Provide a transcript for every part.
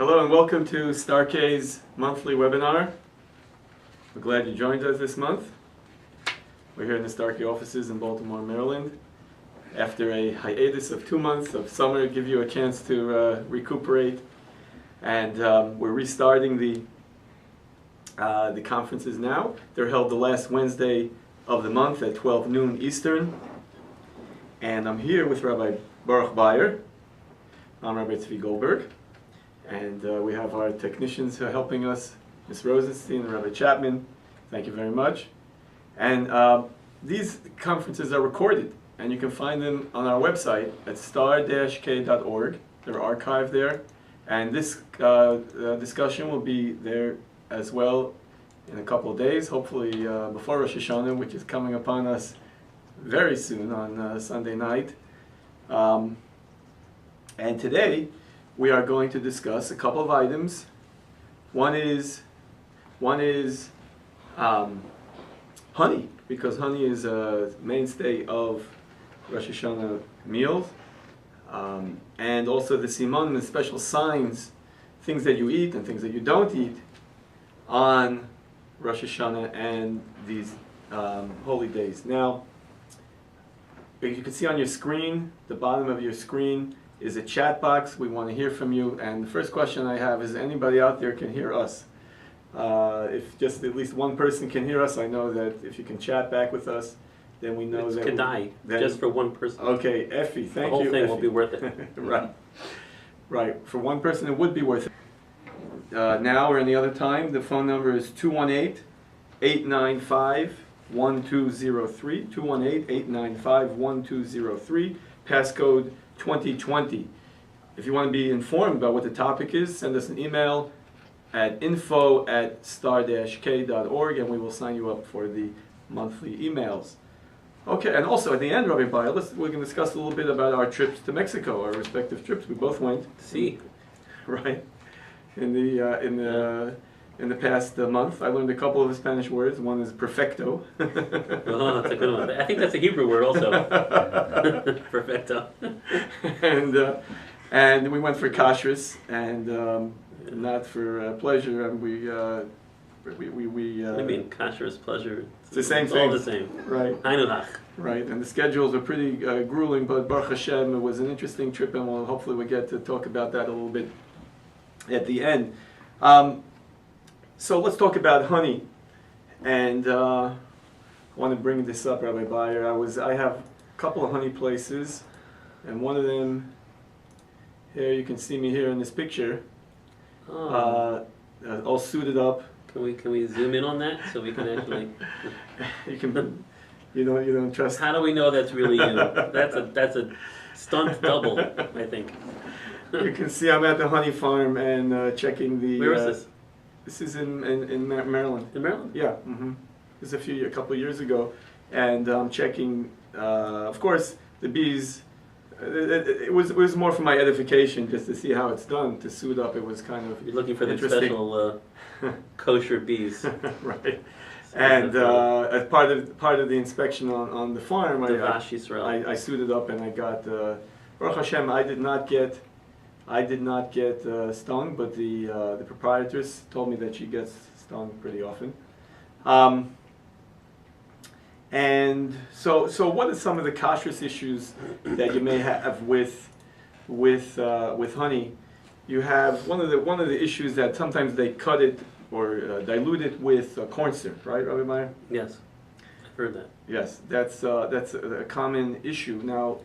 Hello and welcome to Stark's monthly webinar. We're glad you joined us this month. We're here in the Stark offices in Baltimore, Maryland. After a hiatus of 2 months of summer, give you a chance to recuperate. And we're restarting the conferences now. They're held the last Wednesday of the month at 12 noon Eastern. And I'm here with Rabbi Boruch Beyer. I'm Rabbi Goldberg. And we have our technicians who are helping us, Ms. Rosenstein and Rabbi Chapman. Thank you very much. And these conferences are recorded, and you can find them on our website at star-k.org. They're archived there. And this discussion will be there as well in a couple of days, hopefully before Rosh Hashana, which is coming upon us very soon on Sunday night. And today we are going to discuss a couple of items. One is honey, because honey is a mainstay of Rosh Hashana meals, and also the simanim, the special signs, things that you eat and things that you don't eat on Rosh Hashana and these holy days. Now, you can see on your screen, the bottom of your screen is a chat box. We want to hear from you. And the first question I have is, anybody out there can hear us? If just at least one person can hear us, I know that if you can chat back with us, then we know that Kedai, just for one person. Okay, Effie, thank you. The whole thing Effie. will be worth it. Right. For one person, it would be worth it. Now or any other time, the phone number is 218-895-1203. 218-895-1203. Passcode 2020. If you want to be informed about what the topic is, send us an email at info@star-k.org, and we will sign you up for the monthly emails. Okay, and also at the end, Rabbi Beyer, we're going to discuss a little bit about our trips to Mexico, our respective trips. We both went. See, right? In the past month, I learned a couple of Spanish words. One is perfecto. Oh, that's a good one. I think that's a Hebrew word also. Perfecto. And we went for Kashrus, and not for pleasure. And we I mean, Kashrus, pleasure. It's the same it's thing. All the same. Right. Hainuach. Right. And the schedules are pretty grueling, but Baruch Hashem, it was an interesting trip, and hopefully we'll get to talk about that a little bit at the end. So let's talk about honey, and I want to bring this up, Rabbi Beyer. I have a couple of honey places, and one of them here, you can see me here in this picture, all suited up. Can we zoom in on that so we can actually? You can, you don't trust. How do we know that's really you? That's a stunt double, I think. You can see I'm at the honey farm and checking the. Where is this? This is in Maryland. In Maryland? Yeah. Mm-hmm. This is a couple of years ago, and I'm checking. Of course, the bees. It was more for my edification, just to see how it's done. To suit up, it was kind of. You're looking for the special kosher bees, right? And as part of the inspection on the farm, I suited up and I got. Baruch Hashem, I did not get stung, but the proprietress told me that she gets stung pretty often. And so what are some of the kashrus issues that you may have with honey? You have one of the issues that sometimes they cut it or dilute it with corn syrup, right, Rabbi Beyer? Yes, I've heard that. Yes, that's a common issue. Now,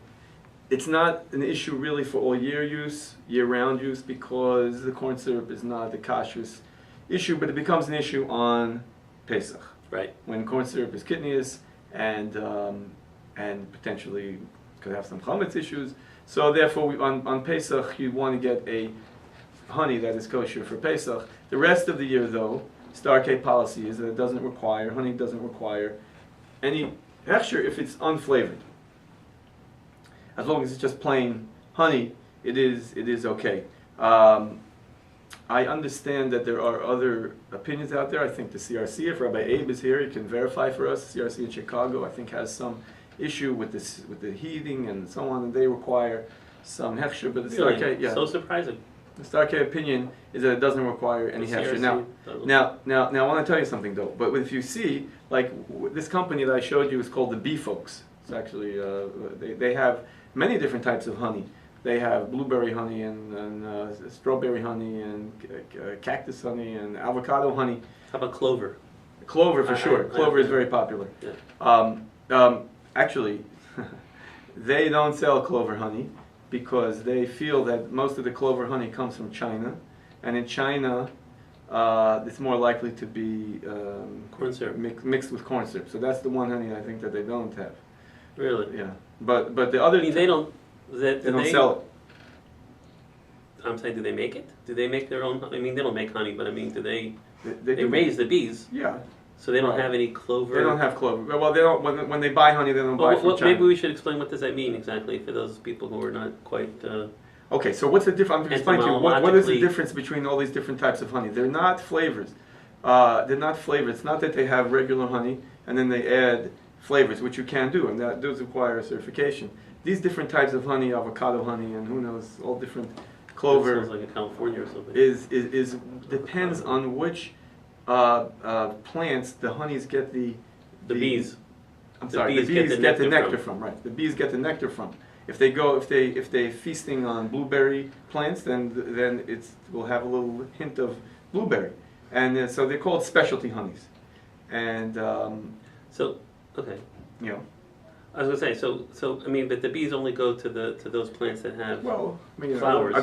it's not an issue really for all year-round use, because the corn syrup is not the kashrus issue, but it becomes an issue on Pesach. Right. When corn syrup is kidneys and potentially could have some chametz issues. So therefore, on Pesach, you want to get a honey that is kosher for Pesach. The rest of the year, though, Star-K policy is that honey doesn't require any hechsher if it's unflavored. As long as it's just plain honey, it is okay. I understand that there are other opinions out there. I think the CRC, if Rabbi Abe is here, he can verify for us. CRC in Chicago, I think, has some issue with the heating and so on, and they require some hechsher, but it's really? okay. Yeah. So surprising. The Star K opinion is that it doesn't require any The hefsher. CRC Now, doesn't. I want to tell you something though. But if you see, like this company that I showed you is called the Bee Folks. It's actually they have many different types of honey. They have blueberry honey and strawberry honey and cactus honey and avocado honey. How about clover? Clover for sure. Clover is yeah. very popular. Yeah. Actually, they don't sell clover honey because they feel that most of the clover honey comes from China, and in China, it's more likely to be Corn syrup. mixed with corn syrup. So that's the one honey I think that they don't have. Really? Yeah, but the other I mean, they don't. they don't sell it. I'm saying, do they make it? Do they make their own? I mean, they don't make honey, but I mean, do they? They They do raise the bees, Yeah, so they don't Right. have any clover. they don't have clover. Well, they don't. When they buy honey, they don't buy from China. Maybe we should explain what does that mean exactly for those people who are not quite. Okay, so what's the difference? I'm going to explain to you what is the Etymologically- difference between all these different types of honey. They're not flavors. They're not flavors. It's not that they have regular honey and then they add flavors, which you can do, and that does require a certification. These different types of honey, avocado honey, and who knows, all different clover, It smells like a California or something. is depends on which plants the honeys get the bees. I'm The sorry, bees the get bees the get the nectar nectar from, right. The bees get the nectar from. If they feasting on blueberry plants, then it will have a little hint of blueberry, and so they're called specialty honeys. And So, okay. you know, I was gonna say, so I mean, but the bees only go to those plants that have well, I mean, flowers.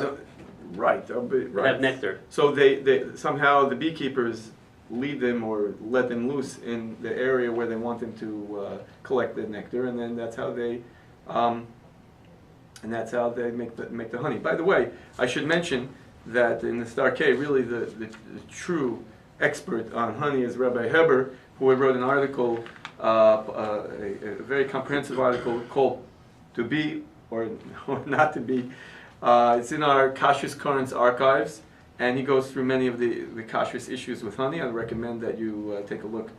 Right, right. have nectar. So they somehow the beekeepers lead them or let them loose in the area where they want them to collect the nectar, and then that's how they make the honey. By the way, I should mention that in the Star K, really the true expert on honey is Rabbi Heber, who wrote an article, a very comprehensive article called "To Be or Not to Be." It's in our Kashrus Currents archives, and he goes through many of the Kashrus issues with honey. I recommend that you take a look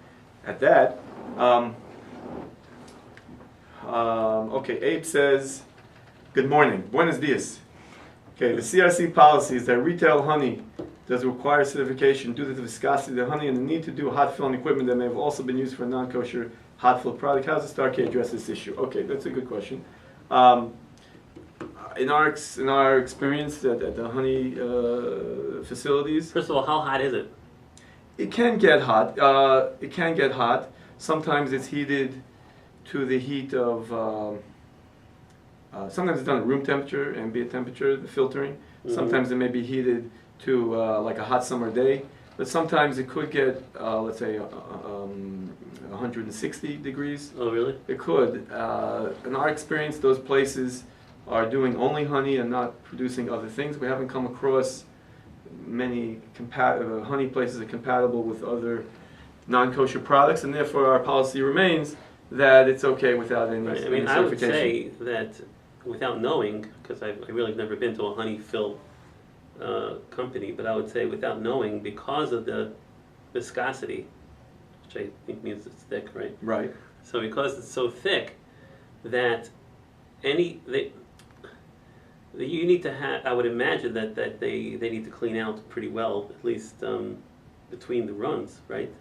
at that. Okay, Abe says, good morning. Buenos dias. Okay, the CRC policy is that retail honey does require certification due to the viscosity of the honey and the need to do hot filling equipment that may have also been used for a non-kosher hot fill product. How does the Star K address this issue? Okay, that's a good question. In our experience at the honey facilities, First of all, how hot is it? it can get hot. It can get hot. Sometimes it's heated to the heat of. Sometimes it's done at room temperature, ambient temperature, the filtering. Mm-hmm. Sometimes it may be heated to like a hot summer day. But sometimes it could get, let's say, 160 degrees. Oh, really? It could. In our experience, those places are doing only honey and not producing other things. We haven't come across many honey places that are compatible with other non-kosher products, and therefore our policy remains that it's okay without any, Right. I any mean, I would certification. say that without knowing, because I really never been to a honey fill company, but I would say without knowing, because of the viscosity, which I think means it's thick, right? Right. So because it's so thick that you need to have, I would imagine that they need to clean out pretty well, at least between the runs, right?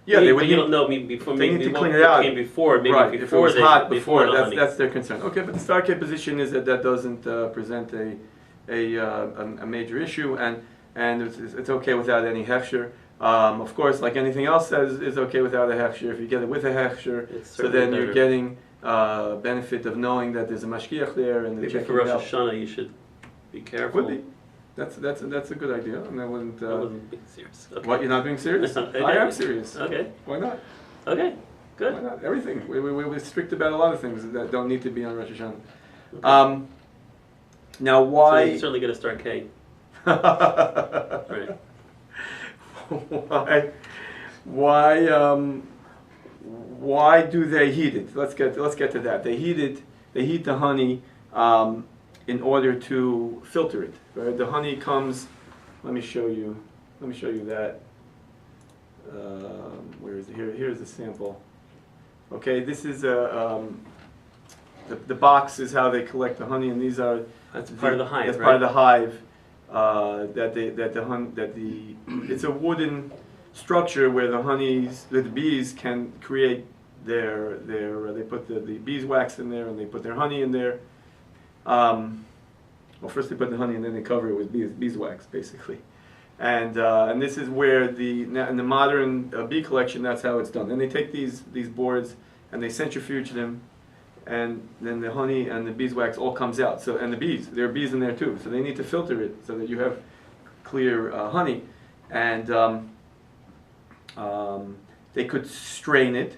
Yeah, they would. You don't know. Before they maybe need to what clean it out. came before, maybe right. before if it was hot before the honey. that's their concern. Okay, but the Star K position is that doesn't present a major issue, and it's okay without any hefsher. Of course, like anything else that is okay without a hefsher. If you get it with a hefsher, so then you're getting benefit of knowing that there's a mashgiach there and maybe for Rosh Hashana you should be careful. Would be. That's a good idea, and I wouldn't. I wasn't being serious. Okay. What, you're not being serious? Okay. I am serious. Okay. Why not? Okay. Good. Why not? Everything. We're strict about a lot of things that don't need to be on Rosh Hashana. Okay. Now, So why? you certainly get a Star K. Right. Why do they heat it? Let's get to that. They heat the honey in order to filter it. Right? The honey comes. Let me show you that. Where is it? Here's the sample. Okay, this is the box is how they collect the honey, and these are That's part of the hive, That's right? part of the hive. it's a wooden structure where the bees can create they put the beeswax in there and they put their honey in there. Well, first they put the honey and then they cover it with beeswax, basically. And this is where in the modern bee collection, that's how it's done. Then they take these boards and they centrifuge them, and then the honey and the beeswax all comes out. So and there are bees in there too. So they need to filter it so that you have clear honey. And they could strain it.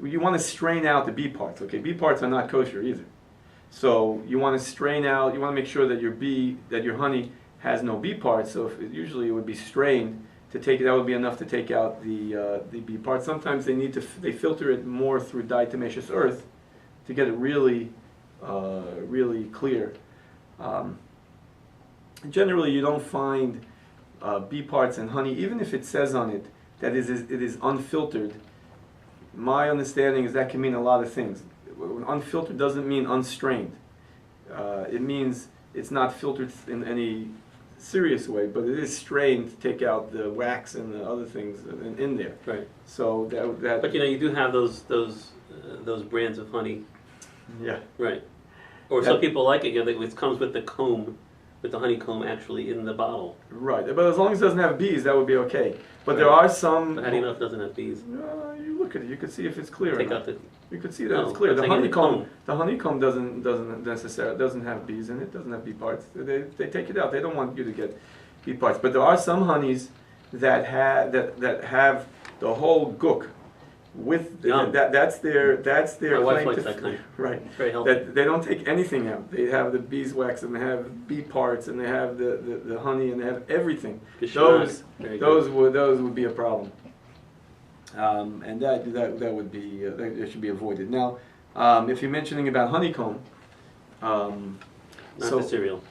You want to strain out the bee parts. Okay, bee parts are not kosher either. So you want to strain out. You want to make sure that your honey has no bee parts. So usually it would be strained to take it. That would be enough to take out the bee parts. Sometimes they filter it more through diatomaceous earth to get it really really clear. Generally, you don't find bee parts in honey, even if it says on it that it is unfiltered. My understanding is that can mean a lot of things. Unfiltered doesn't mean unstrained. It means it's not filtered in any serious way, but it is strained to take out the wax and the other things in there. Right. So that. But you do have those brands of honey. Yeah. Right. Or some people like it. It comes with the comb, with the honeycomb actually in the bottle. Right. But as long as it doesn't have bees, that would be okay. But there are some. But how do you know if it doesn't have bees? You look at it. You can see if it's clear. Take or out not. the. You can see that it's clear. The honeycomb. doesn't necessarily doesn't have bees in it. Doesn't have bee parts. They take it out. They don't want you to get bee parts. But there are some honeys that have the whole gook with that's their My wife claim likes to that kind. right. It's very healthy. That they don't take anything out. They have the beeswax and they have bee parts and they have the honey and they have everything. Kashrus. Those would be a problem. And that would be that should be avoided. Now, if you're mentioning about honeycomb, Not the cereal.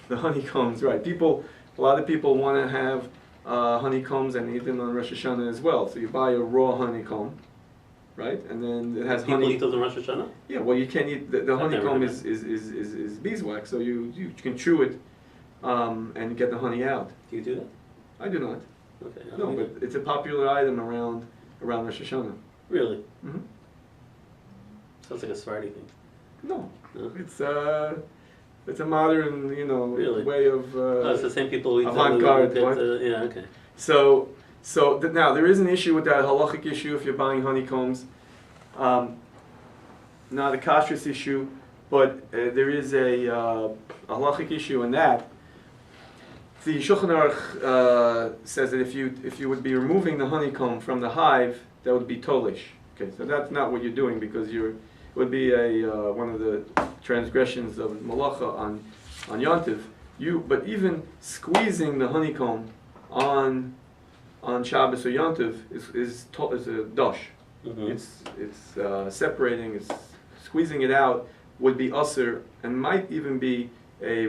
The honeycombs, right? A lot of people want to have honeycombs and eat them on Rosh Hashana as well. So you buy a raw honeycomb, right? And then it has People honey. eat those on Rosh Hashana? Yeah, well, you can't eat the honeycomb is beeswax, so you can chew it and get the honey out. Do you do that? I do not. Okay. No, but it's a popular item around Rosh Hashana. Really? Mm-hmm. Sounds like a Sephardi thing. No, No? it's a modern, Really? way of It's the same people who eat avant-garde. yeah, okay. So now there is an issue with that halachic issue if you're buying honeycombs. Not a Kashrus issue, but there is a halachic issue in that. The Shulchan Aruch says that if you would be removing the honeycomb from the hive, that would be tolish. Okay, so that's not what you're doing because it would be one of the transgressions of malacha on Yontiv. But even squeezing the honeycomb on Shabbos or Yontiv is a dosh. Mm-hmm. It's separating, it's squeezing it out would be usher and might even be a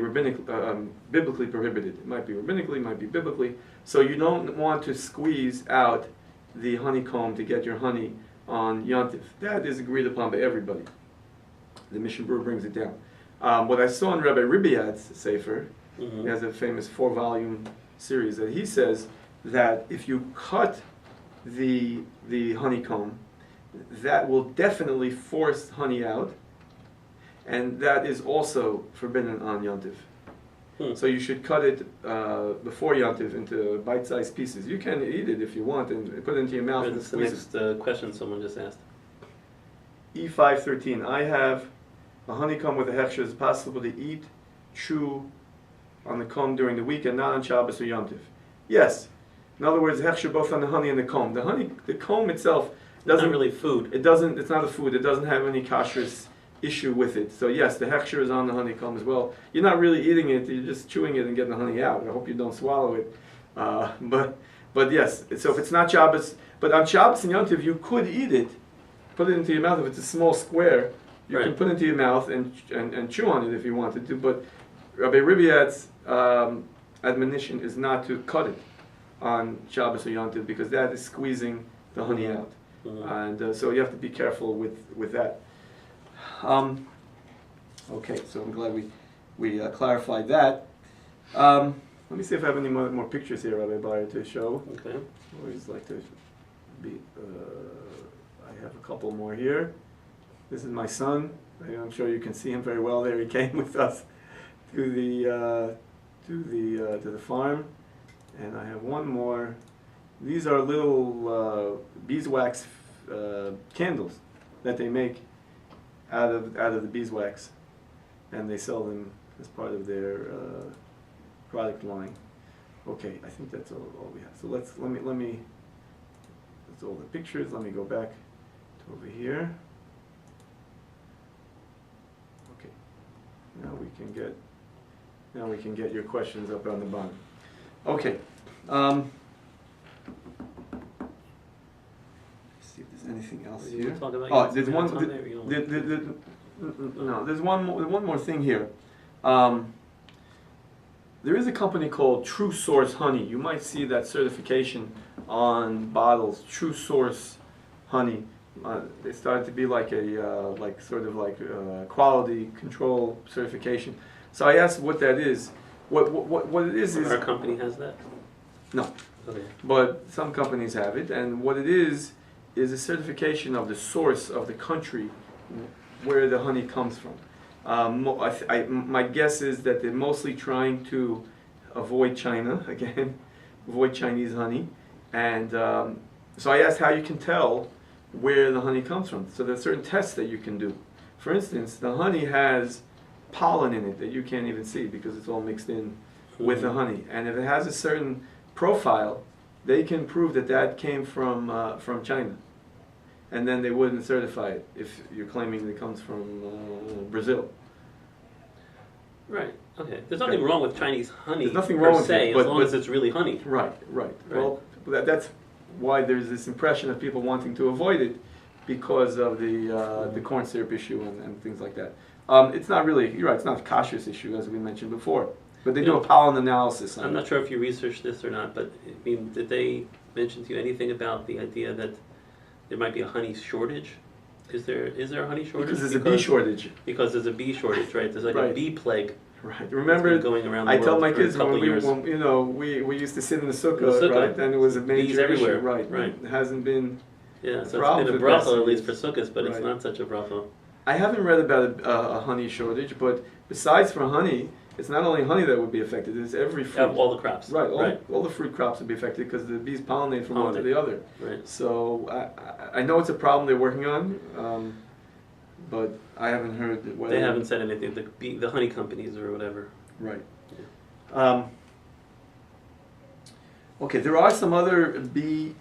biblically prohibited. It might be rabbinically, it might be biblically. So you don't want to squeeze out the honeycomb to get your honey on Yontif. That is agreed upon by everybody. The Mishnah Berurah brings it down. What I saw in Rabbi Ribiad's Sefer, Mm-hmm. he has a famous 4-volume series, that he says that if you cut the honeycomb, that will definitely force honey out, and that is also forbidden on Yontif. So you should cut it before Yontif into bite-sized pieces. You can eat it if you want and put it into your mouth and That's the squeeze it. next question someone just asked. E513. I have a honeycomb with a hechsher. Is it possible to eat, chew on the comb during the week and not on Shabbos or Yontif? Yes. In other words, hechsher both on the honey and the comb. The comb itself doesn't Not really food. It doesn't. It's not a food. It doesn't have any kashrus issue with it. So yes, the hechsher is on the honeycomb as well. You're not really eating it. You're just chewing it and getting the honey out. I hope you don't swallow it. But yes. So if it's not Shabbos, but on Shabbos and Yontif, you could eat it. Put it into your mouth. If it's a small square, you can put it into your mouth and chew on it if you wanted to. But Rabbi Ribiad's admonition is not to cut it on Shabbos or Yontif because that is squeezing the honey out. Mm-hmm. And so you have to be careful with that. Okay, so I'm glad we clarified that. Let me see if I have any more pictures here, Rabbi Beyer, to show. Okay. I always like to be. I have a couple more here. This is my son. I'm sure you can see him very well there. He came with us to the farm, and I have one more. These are little beeswax candles that they make out of the beeswax, and they sell them as part of their product line. Okay, I think that's all we have. So let me. That's all the pictures. Let me go back to over here. Okay, now we can get your questions up on the bottom. Okay. See if there's anything else You here. talk about Oh, your there's one. on there, you don't No, there's one more thing here. There is a company called True Source Honey. You might see that certification on bottles. True Source Honey. They started to be like a quality control certification. So I asked what that is. What it is Our company has that? no. Okay. But some companies have it, and what it is a certification of the source of the country where the honey comes from. My guess is that they're mostly trying to avoid China, again, avoid Chinese honey. And so I asked how you can tell where the honey comes from. So there are certain tests that you can do. For instance, the honey has pollen in it that you can't even see because it's all mixed in with the honey. And if it has a certain profile, they can prove that came from China. And then they wouldn't certify it if you're claiming it comes from Brazil. Right. Okay. There's nothing wrong with Chinese honey. There's nothing wrong per with se, it, as long as it's really honey. Right. Well, that's why there's this impression of people wanting to avoid it because of the corn syrup issue and things like that. It's not really. You're right. It's not a Kashrus issue as we mentioned before. But they do a pollen analysis on it. I'm not sure if you researched this or not, but I mean, did they mention to you anything about the idea that there might be a honey shortage? Is there a honey shortage? Because there's a bee shortage. Because there's a bee shortage, right? There's like a bee plague. Right. Remember, going around the I world tell my for a kids couple years. we used to sit in the sukkah, right? And it was a major Bees everywhere. issue, right? It hasn't been. Yeah, so problem it's been a for the past bracha, at least years. for sukkahs, but it's Right. not such a bracha. I haven't read about a honey shortage, but besides for honey, it's not only honey that would be affected, it's every fruit. All the crops. Right, all the fruit crops would be affected because the bees pollinate from one to the other. Right. So I know it's a problem they're working on, but I haven't heard whether... They haven't said anything, the honey companies or whatever. Right. Okay, there are some other bee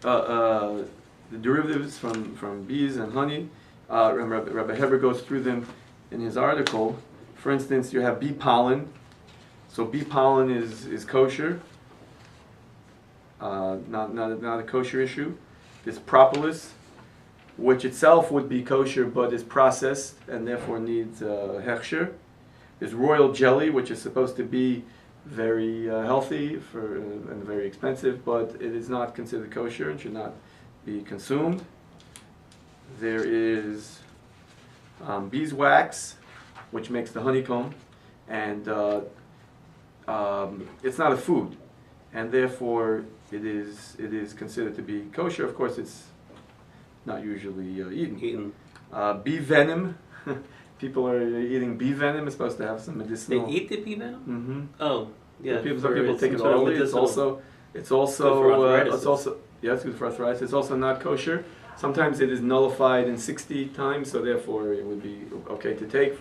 derivatives from bees and honey. Rabbi Heber goes through them in his article. For instance, you have bee pollen. So bee pollen is kosher, not a kosher issue. There's propolis, which itself would be kosher but is processed and therefore needs hechsher. There's royal jelly, which is supposed to be very healthy and very expensive, but it is not considered kosher and should not be consumed. There is beeswax, which makes the honeycomb, and it's not a food, and therefore it is considered to be kosher. Of course, it's not usually eaten. Bee venom. People are eating bee venom. It's supposed to have some medicinal. They eat the bee venom? Mm-hmm. Oh, yeah. Some people take it orally. It's also good for arthritis. It's good for arthritis. It's also not kosher. Sometimes it is nullified in 60 times, so therefore it would be okay to take.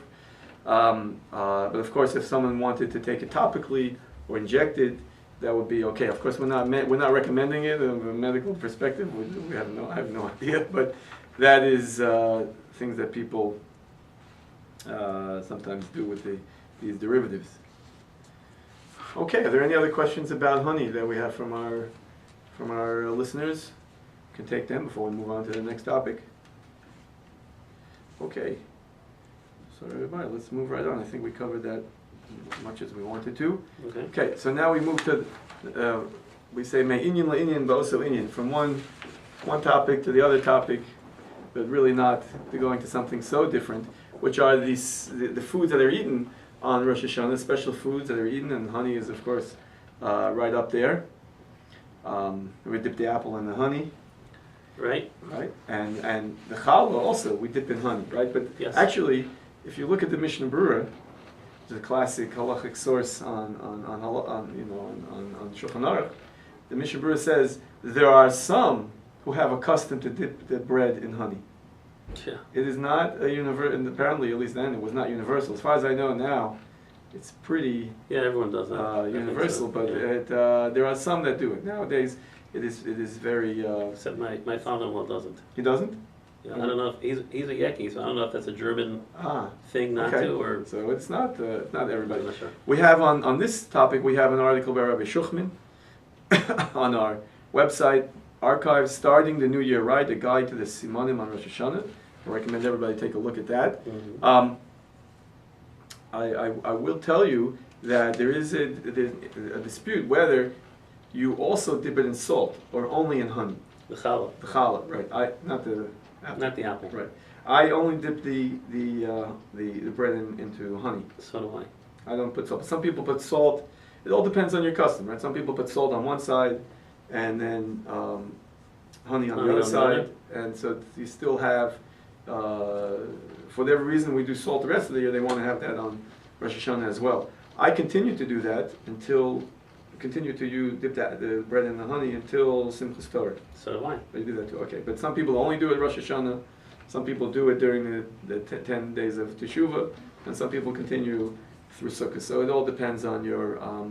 But of course, if someone wanted to take it topically or injected, that would be okay. Of course, we're not recommending it from a medical perspective. I have no idea, but that is things that people sometimes do with these derivatives. Okay, are there any other questions about honey that we have from our listeners? We can take them before we move on to the next topic. Okay, so everybody, let's move right on. I think we covered that as much as we wanted to. Okay, so now we move to we say me inyan la inyan ba also inyan, from one topic to the other topic, but really not going to something so different, which are the foods that are eaten on Rosh Hashana, special foods that are eaten, and honey is, of course, right up there. We dip the apple in the honey. Right? Right, and the challah also we dip in honey, right? But Yes. actually, if you look at the Mishnah Berurah, which is a classic halachic source on Shulchan Aruch, the Mishnah Berurah says there are some who have a custom to dip the bread in honey. Yeah. It is not a universal, and apparently, at least then, it was not universal. As far as I know now, it's pretty Yeah, everyone does that. I think universal, so. but Yeah. there are some that do it nowadays. It is very. Except my father-in-law doesn't. He doesn't. Yeah, I don't know if he's a Yeki, so I don't know if that's a German Ah. thing not Okay. to or. So it's not everybody. I'm not sure. We have on this topic, we have an article by Rabbi Shuchman on our website archives, starting the new year right, a guide to the simanim on Rosh Hashana. I recommend everybody take a look at that. Mhm. I will tell you that there is a dispute whether you also dip it in salt or only in honey. The challah, The challah, right? Not the apple. not the apple. Right. I only dip the bread into honey. So do I. I don't put salt. Some people put salt. It all depends on your custom, right? Some people put salt on one side, and then honey on the other side, and so you still have. For whatever reason, we do salt the rest of the year. They want to have that on Rosh Hashana as well. I continue to do that dip the bread in the honey until Simchas Torah. So do I. They do that too. Okay, but some people only do it Rosh Hashana. Some people do it during the 10 days of Teshuvah, and some people continue through Sukkot. So it all depends on your I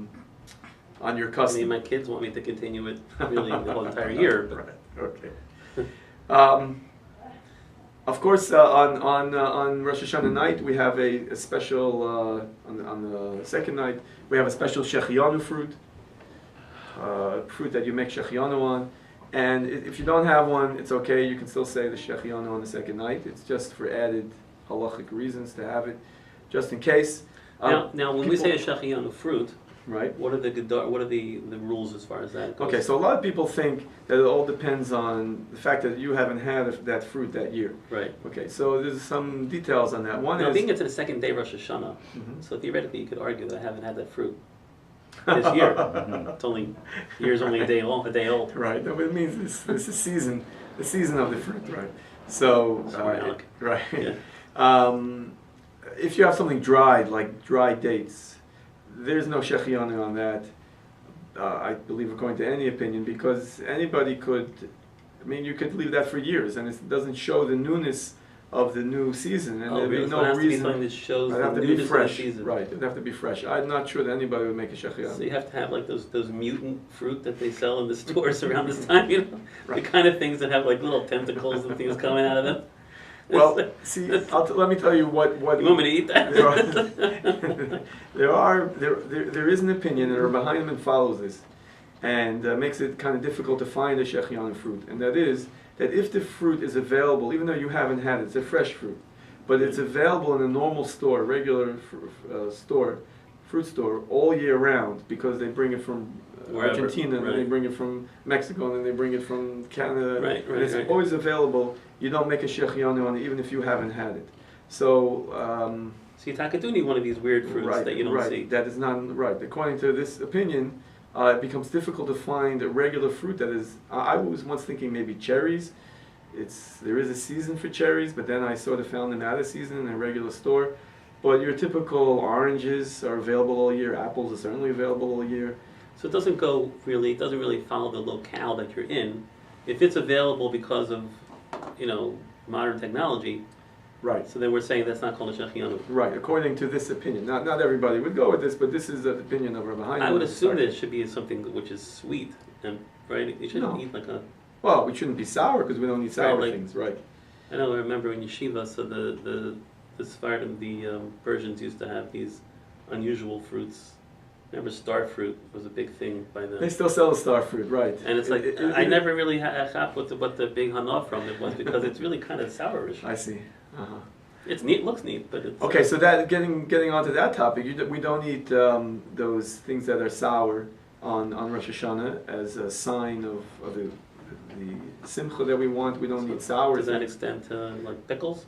custom. mean, my kids want me to continue it really the whole entire year. But Right. Okay. Of course, on Rosh Hashanah night we have a special. On the second night we have a special shechianu fruit that you make shechianu on. And if you don't have one, it's okay. You can still say the shechianu on the second night. It's just for added halachic reasons to have it, just in case. now, when we say a shachiyanu fruit, right. what are the rules as far as that goes? Okay, so a lot of people think that it all depends on the fact that you haven't had that fruit that year. Right. Okay, so there's some details on that. One Now, is being it's the second day Rosh Hashana, Mhm. so theoretically you could argue that I haven't had that fruit this year. It's only year's only a day old. right. No, but it means this is season, the season of the fruit, right? So Symbolic. right. Yeah. If you have something dried, like dried dates, there's no shechianu on that. I believe, according to any opinion, because anybody could. I mean, you could leave that for years, and it doesn't show the newness of the new season, and there'd be really? no So it has to be reason. something that shows It'd the have to be newness fresh, of the season. right? It'd have to be fresh. I'm not sure that anybody would make a shechianu. So you have to have like those mutant fruit that they sell in the stores around this time, you know, Right. the kind of things that have like little tentacles and things coming out of them. Well, see, let me tell you what. You want me to eat that? There is an opinion, and Rabbi Heinemann follows this, and makes it kind of difficult to find a shechianu fruit, and that is that if the fruit is available, even though you haven't had it, it's a fresh fruit, but it's available in a normal store, regular fruit store, all year round, because they bring it from Wherever, Argentina, and right. they bring it from Mexico, and then they bring it from Canada, Right, and it's right. always available. You don't make a shechianu on it, even if you haven't had it. So. See, you need one of these weird fruits that you don't see. That is not right. According to this opinion, it becomes difficult to find a regular fruit that is. I was once thinking maybe cherries. There is a season for cherries, but then I sort of found them out of season in a regular store. But your typical oranges are available all year. Apples are certainly available all year. So it doesn't really follow the locale that you're in. If it's available because of, modern technology, Right. so then we're saying that's not called a shechianu. Right. According to this opinion, not everybody would go with this, but this is the opinion of Rabbi Heinemann. I would assume that it should be something which is sweet, and right, you shouldn't No. eat like a. Well, we shouldn't be sour because we don't eat sour Right, things, right? I remember in yeshiva, so the Sephardim, the Persians used to have these unusual fruits. Remember, star fruit was a big thing by then. They still sell the star fruit, right? And it's like I never really had what the big hana from it was, because it's really kind of sourish. I see. Uh-huh. It's neat, looks neat, but it's Okay, so that getting onto that topic, we don't eat those things that are sour on Rosh Hashana as a sign of the simcha that we want. We don't eat sour. Does that extend to like pickles?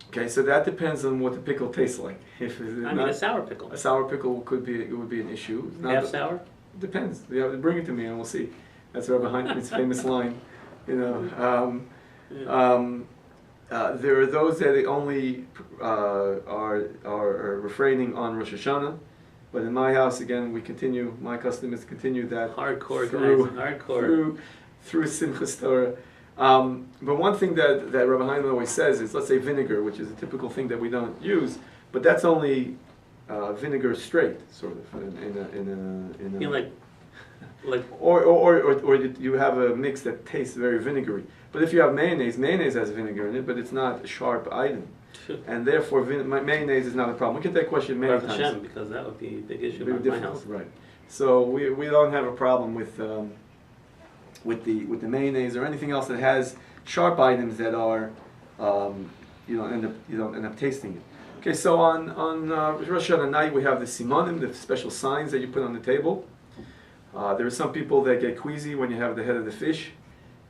Okay, so that depends on what the pickle tastes like. If it's I mean, a sour pickle. a sour pickle would be an issue. It's not Half sour? It depends. You have to bring it to me and we'll see. That's Rabbi Heinz's famous line. You know, there are those that only are refraining on Rosh Hashana, but in my house again we continue. My custom is to continue that Hardcore, through, guys. Hardcore. through Simchas Torah. But one thing that Rabbi Heinlein always says is, let's say vinegar, which is a typical thing that we don't use, but that's only vinegar straight, sort of, in a You know, like or you have a mix that tastes very vinegary. But if you have mayonnaise has vinegar in it, but it's not a sharp item, and therefore mayonnaise is not a problem. We get that question many Baruch times. Hashem, because that would be a big issue Very in my difficult, house. right? So we don't have a problem with the mayonnaise or anything else that has sharp items that are you don't end up tasting it. Okay, so on Rosh Hashana night we have the simanim, the special signs that you put on the table. There are some people that get queasy when you have the head of the fish,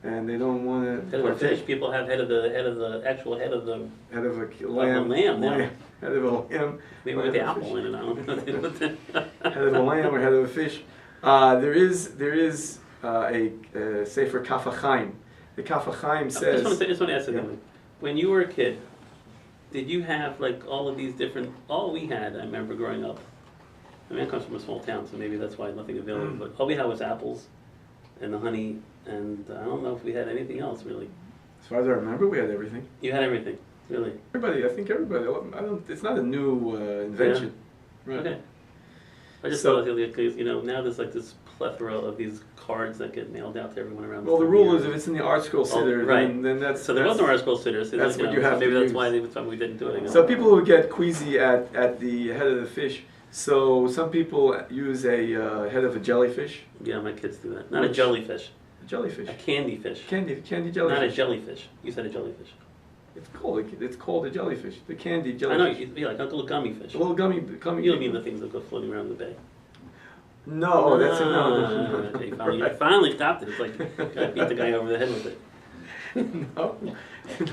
and they don't want to. Head of the fish. People have head of the actual head of the head of a lamb now. Head of a lamb. Maybe with the apple in it. I don't know. Head of a lamb or head of a fish. There is a Sefer Kaf HaChaim. The Kaf HaChaim says. I just want to ask you something. When you were a kid, did you have like all of these different? All we had, I remember growing up. I mean, I come from a small town, so maybe that's why nothing available. But all we had was apples, and the honey, and I don't know if we had anything else really. As far as I remember, we had everything. You had everything, really. Everybody, I think everybody. I don't. It's not a new invention. Yeah. Right. Okay. I just thought, because now there's like this plethora of these cards that get mailed out to everyone around. Well, the rule is if it's in the art scroll sitter, right. then that's so there was no art scroll sitter. So that's what you have maybe to that's use. why we didn't do it again. So people who get queasy at the head of the fish. So some people use a head of a jellyfish. Yeah, my kids do that. Not a jellyfish. A jellyfish. A candy fish. Candy jellyfish. Not a jellyfish. You said a jellyfish. It's called a jellyfish. The candy jellyfish. I know. Yeah, like a little gummy fish. A little gummy. You don't mean the things that go floating around the bay. No, that's no. Okay, you finally stopped it. It's like I beat the guy over the head with it.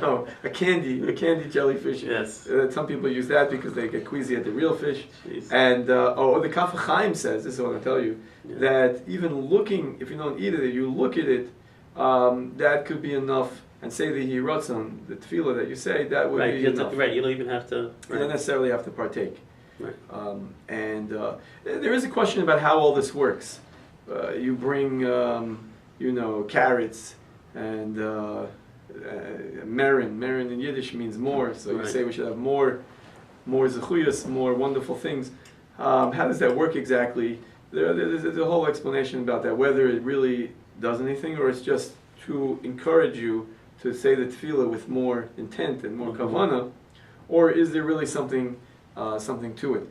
No, a candy jellyfish. Yes. Some people use that because they get queasy at the real fish. Jeez. And the Kaf HaChaim says, this is what I tell you, Yeah. that even looking, if you don't eat it, if you look at it, that could be enough. And say the Yiratzon, the tefillah that you say, that would be enough. Right, you don't even have to. You don't necessarily have to partake. Right. And there is a question about how all this works. You bring, carrots and merin. Merin in Yiddish means more, so you say we should have more zechuyos, more wonderful things. How does that work exactly? There's a whole explanation about that, whether it really does anything or it's just to encourage you to say the tefillah with more intent and more kavanah, or is there really something to it?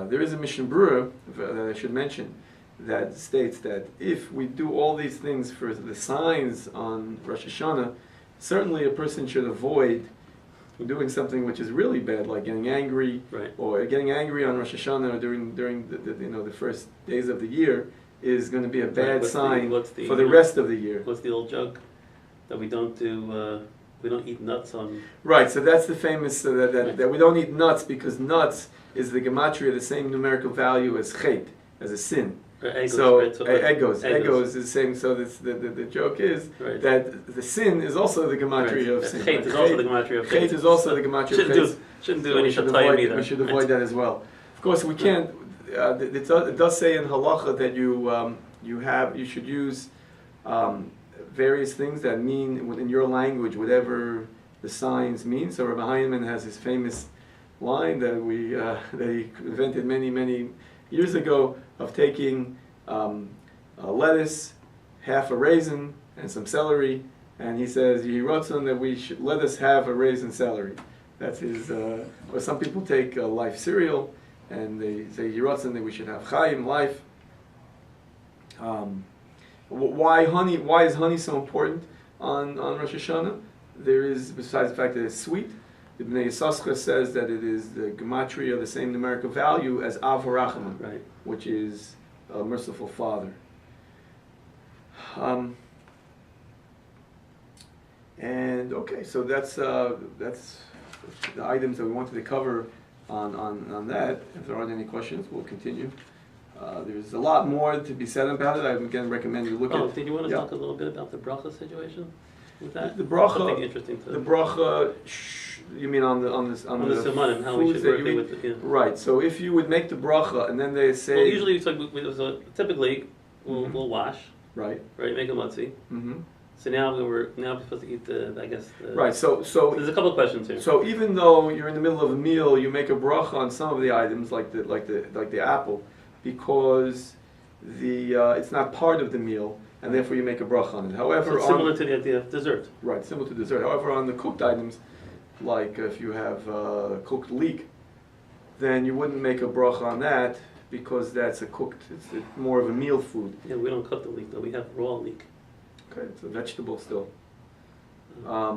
There is a Mishnah Berurah that I should mention that states that if we do all these things for the signs on Rosh Hashana, certainly a person should avoid doing something which is really bad, like getting angry, or getting angry on Rosh Hashanah during the first days of the year is going to be a bad sign for the rest of the year. What's the old joke that we don't do? We don't eat nuts on. Right. So that's the famous that we don't eat nuts because nuts is the gematria, the same numerical value as chet, as a sin. Egos is the same. So the joke is that the sin is also the gematria of sin. Chet is also the gematria of chet. Chet is also the gematria of chet. Shouldn't do any shatayim either. We should avoid that as well. Of course, we can't. It does say in halacha that you should use various things that mean in your language whatever the signs mean. So Rabbi Heinemann has his famous line that that he invented many years ago of taking a lettuce, half a raisin, and some celery, and he says Yiratzon that we should let us have a raisin celery. That's his. Or some people take life cereal, and they say Yiratzon that we should have Chaim, life. Why honey? Why is honey so important on Rosh Hashana? There is, besides the fact that it's sweet, the Bnei Yissaschar says that it is the gematria, the same numerical value as Av HaRachamim, which is a merciful Father. And okay, so that's the items that we wanted to cover on that. If there aren't any questions, we'll continue. There's a lot more to be said about it. I again recommend you look at. Oh, did you want to talk a little bit about the bracha situation with that? The bracha. Something interesting to. The bracha. You mean on the simanim, how we should work with it. Yeah. Right. So if you would make the bracha and then they say. Well, usually so typically we'll wash. Right. Right. Make a motzi. Mm-hmm. So now we're supposed to eat I guess. Right. So there's a couple of questions here. So even though you're in the middle of a meal, you make a bracha on some of the items, like the apple, because it's not part of the meal, and therefore you make a bracha on it. However, so it's similar to the idea of dessert. Right, similar to dessert. However, on the cooked items, like if you have cooked leek, then you wouldn't make a bracha on that because that's it's more of a meal food. Yeah, we don't cook the leek though. We have raw leek. Okay, it's a vegetable still. I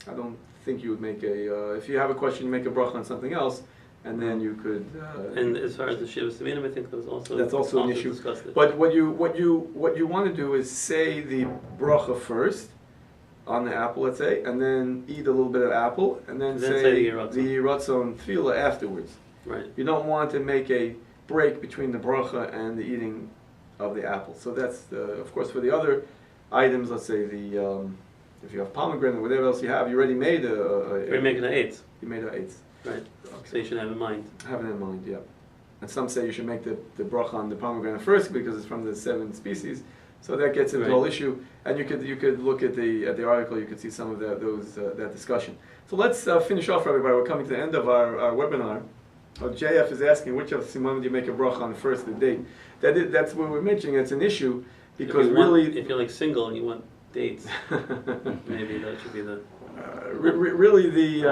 don't think you would make if you have a question, you make a bracha on something else, and then you could. And as far as the shiva simanim, I think that's also an issue. Discussed. But what you want to do is say the bracha first on the apple, let's say, and then eat a little bit of apple, and then say the ratzon tefillah afterwards. Right. You don't want to make a break between the bracha and the eating of the apple. So that's of course for the other items. Let's say if you have pomegranate or whatever else you have, you already made We're making an eighth. You made an eighth. Right. Okay. So you should have in mind. Have it in mind, yeah. And some say you should make the bracha on the pomegranate first because it's from the 7 species. So that gets into the whole issue. And you could look at the article. You could see some of that discussion. So let's finish off, Rabbi Beyer. We're coming to the end of our webinar. JF is asking which of the simanim do you make a bracha on the first of the date. That's what we're mentioning. It's an issue because if you're like single and you want dates, maybe that should be the. Really, the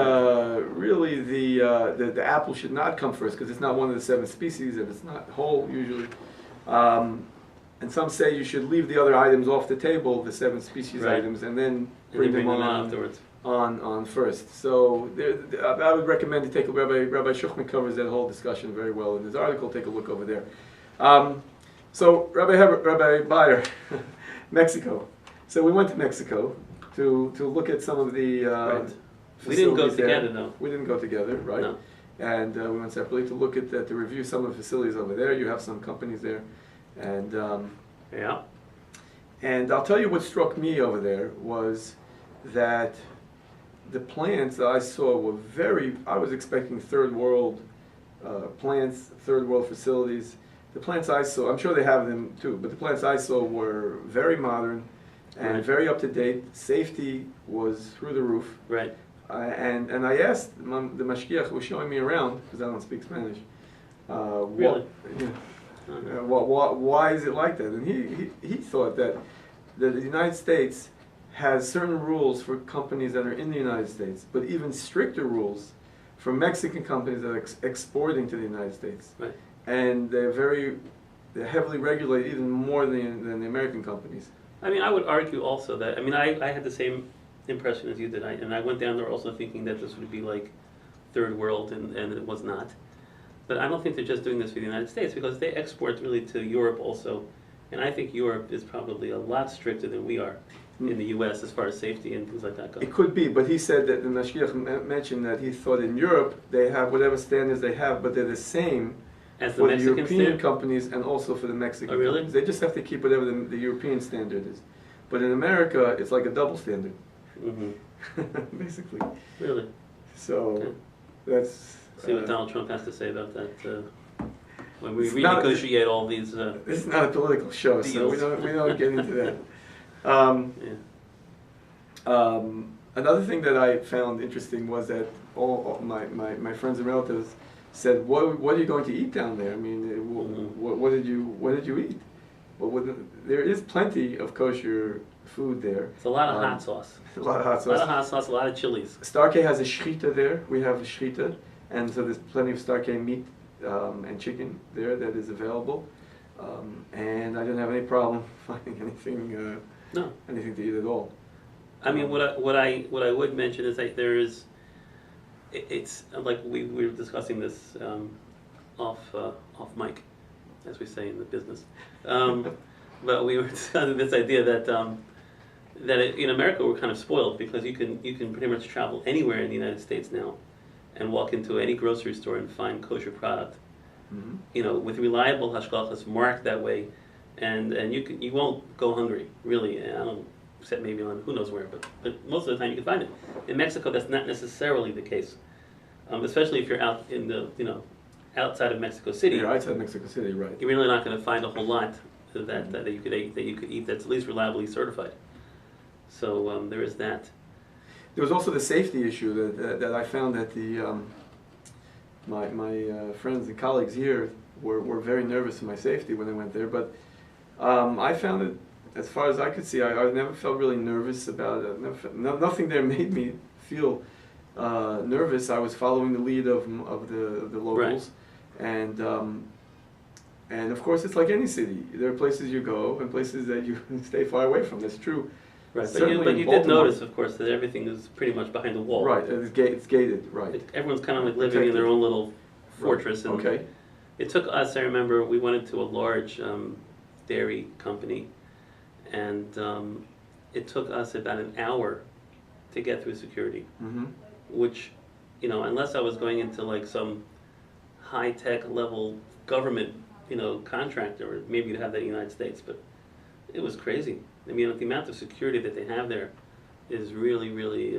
apple should not come first because it's not one of the 7 species and it's not whole usually. And some say you should leave the other items off the table, the 7 species items, and then bring them on afterwards. On first. So I would recommend to take Rabbi Shuchman covers that whole discussion very well in his article. Take a look over there. So Rabbi Beyer, Mexico. So we went to Mexico to look at some of the We didn't go there. together though. We didn't go together, right? No. And we went separately to look at to review some of the facilities over there. You have some companies there, and yeah. And I'll tell you what struck me over there was that the plants that I saw were I was expecting third world plants, third world facilities. The plants I saw, I'm sure they have them too, but the plants I saw were very modern and very up to date. Safety was through the roof. Right. And I asked the mashgiach who was showing me around, because I don't speak Spanish. Really? Why is it like that? And he thought that the United States has certain rules for companies that are in the United States, but even stricter rules for Mexican companies that are exporting to the United States. Right. And they're heavily regulated even more than the American companies. I mean, I would argue also that, I had the same impression as you did, and I went down there also thinking that this would be like third world, and it was not. But I don't think they're just doing this for the United States, because they export really to Europe also, and I think Europe is probably a lot stricter than we are in the U.S. as far as safety and things like that go. It could be, but he said that the mashgiach mentioned that he thought in Europe they have whatever standards they have, but they're the same as for the European companies and also for the Mexican really? companies. They just have to keep whatever the European standard is. But in America, it's like a double standard. Mm-hmm. Basically. Really? So that's... See what Donald Trump has to say about that when we renegotiate all these this is not a political show, deals. so we don't get into that. Another thing that I found interesting was that all my friends and relatives said, "What are you going to eat down there? I mean, what did you eat?" Well, there is plenty of kosher food there. It's a lot of hot sauce. A lot of hot sauce. A lot of hot sauce. A lot of chilies. Starkey has a shchita there. We have a shchita, and so there's plenty of Starkey meat and chicken there that is available. And I didn't have any problem finding anything anything to eat at all. I mean, what I would mention is that there is, it's like we were discussing this off mic, as we say in the business, but we were discussing this idea that that in America we're kind of spoiled because you can pretty much travel anywhere in the United States now, and walk into any grocery store and find kosher product. Mm-hmm. With reliable hashgachas marked that way, and you won't go hungry really. I don't, except maybe on who knows where, but most of the time you can find it. In Mexico, that's not necessarily the case, especially if you're out in the outside of Mexico City. Yeah, outside Mexico City, right? You're really not going to find a whole lot that you could eat that's at least reliably certified. So there is that. There was also the safety issue that I found that my friends and colleagues here were very nervous for my safety when they went there. But I found it, as far as I could see, I never felt really nervous about it. Nothing there made me feel nervous. I was following the lead of the locals, right. And of course it's like any city. There are places you go and places that you stay far away from. That's true. Right, but you did notice, of course, that everything is pretty much behind the wall. Right, it's gated, right. Everyone's kind of like living in their own little fortress. Right. And okay. It took us, I remember, we went into a large dairy company, and it took us about an hour to get through security, mm-hmm. which, unless I was going into like some high-tech level government, contractor, or maybe you'd have that in the United States, but it was crazy. I mean, the amount of security that they have there is really, really...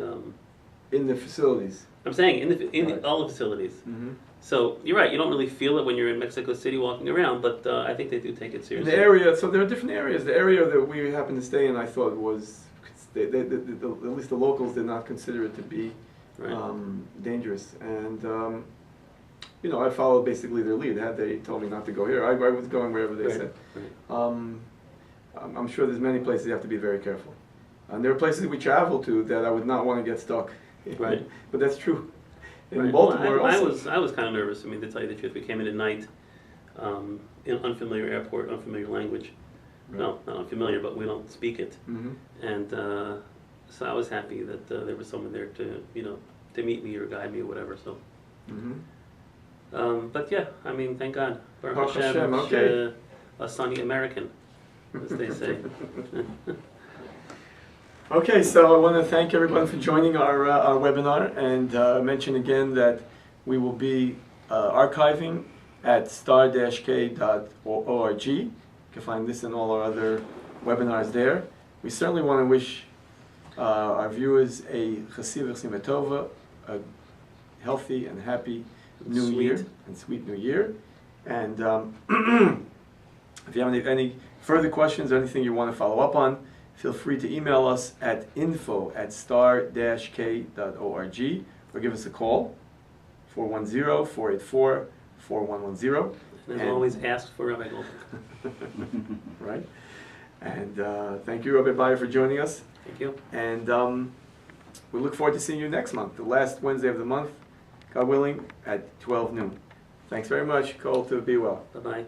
in the facilities. I'm saying, in right. all the facilities. Mm-hmm. So, you're right, you don't really feel it when you're in Mexico City walking around, but I think they do take it seriously. The area, so there are different areas. The area that we happened to stay in, I thought was, at least the locals did not consider it to be right. Dangerous. And, I followed basically their lead. Had they told me not to go here, I was going wherever they right. said. Right. I'm sure there's many places you have to be very careful. And there are places we travel to that I would not want to get stuck. Right. But that's true. In right. Baltimore well, also. I was kind of nervous. I mean, to tell you the truth, we came in at night, in an unfamiliar airport, unfamiliar language. Right. No, not unfamiliar, but we don't speak it. Mm-hmm. And so I was happy that there was someone there to meet me or guide me or whatever. So. Mm-hmm. But yeah, I mean, thank God. Baruch Hashem, okay. A sunny American, as they say. Okay, so I want to thank everyone for joining our webinar, and mention again that we will be archiving at star-k.org. You can find this and all our other webinars there. We certainly want to wish our viewers a chasiv v'chsima tova, a healthy and happy New Year and sweet New Year. And if you have any further questions or anything you want to follow up on, feel free to email us at info@star-k.org or give us a call, 410-484-4110. And as always, ask for Rabbi Goldberg. Right. And thank you, Rabbi Beyer, for joining us. Thank you. And we look forward to seeing you next month, the last Wednesday of the month, God willing, at 12 noon. Thanks very much. Call to be well. Bye-bye.